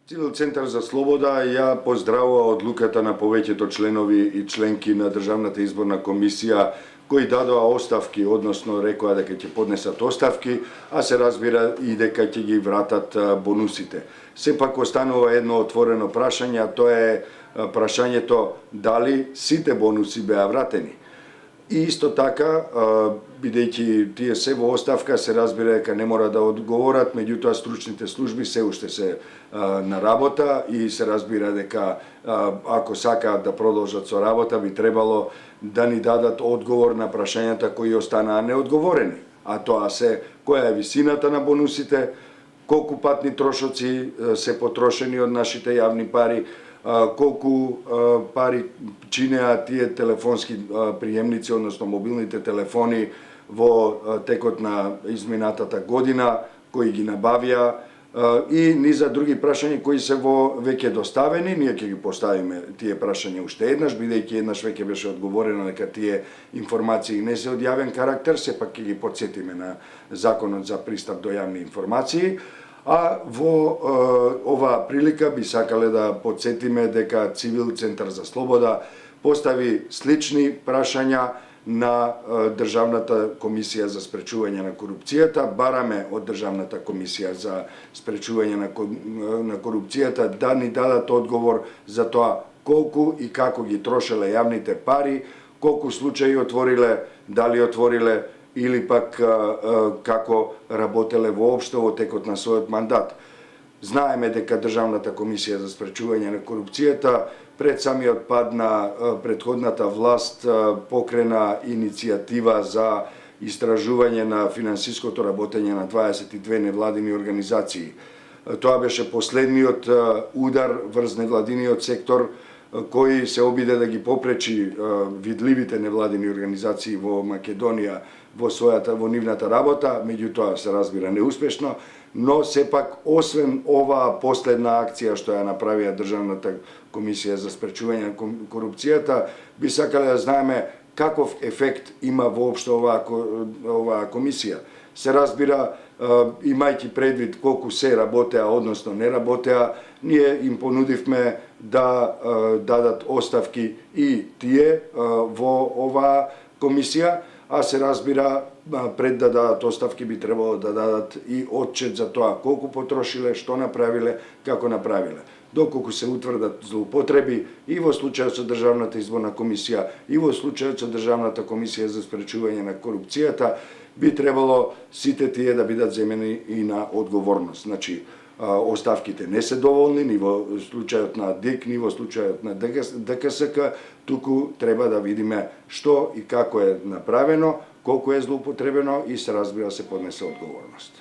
Цивил Центар за слобода ја поздравува одлуката на повеќето членови и членки на Државната изборна комисија кои дадоа оставки, односно рекоа дека ќе поднесат оставки, а се разбира и дека ќе ги вратат бонусите. Сепак останува едно отворено прашање, а тоа е прашањето дали сите бонуси беа вратени. И исто така, бидејќи тие се во оставка, се разбира дека не мора да одговорат, меѓутоа стручните служби се уште се на работа и се разбира дека ако сакаат да продолжат со работа, би требало да ни дадат одговор на прашањата кои останаа неодговорени. А тоа се која е висината на бонусите, колку патни трошоци се потрошени од нашите јавни пари, колку пари чинеа тие телефонски приемници, односно мобилните телефони во текот на изминатата година, кои ги набавија и низа други прашања кои се веќе доставени. Ние ќе ги поставиме тие прашања уште еднаш, бидејќи еднаш веќе беше одговорено дека тие информации не се од јавен карактер, сепак ќе ги потсетиме на Законот за пристап до јавни информации. А во оваа прилика би сакале да потсетиме дека Цивил Центар за слобода постави слични прашања на Државната комисија за спречување на корупцијата. Бараме од Државната комисија за спречување на корупцијата да ни дадат одговор за тоа колку и како ги трошеле јавните пари, колку случаи отвориле, дали отвориле или пак како работеле воопшто во текот на својот мандат. Знаеме дека Државната комисија за спречување на корупцијата пред самиот пад на претходната власт покрена иницијатива за истражување на финансиското работење на 22 невладини организации. Тоа беше последниот удар врз невладиниот сектор кој се обиде да ги попречи видливите невладини организации во Македонија во нивната работа, меѓутоа се разбира неуспешно, но сепак освен оваа последна акција што ја направија Државната комисија за спречување на корупцијата, би сакале да знаеме каков ефект има воопшто оваа комисија. Се разбира, имајќи предвид колку се работеа, односно не работеа, ние им понудивме да дадат оставки и тие во оваа комисија, а се разбира, пред да дадат оставки би требало да дадат и отчет за тоа колку потрошиле, што направиле, како направиле. Доколку се утврдат злоупотреби и во случајот со Државната изборна комисија и во случајот со Државната комисија за спречување на корупцијата, би требало сите тие да бидат земени и на одговорност. Значи, оставките не се доволни, ни во случајот на ДИК, ни во случајот на ДКСК, туку треба да видиме што и како е направено, колку е злоупотребено и се разбира се поднесе одговорност.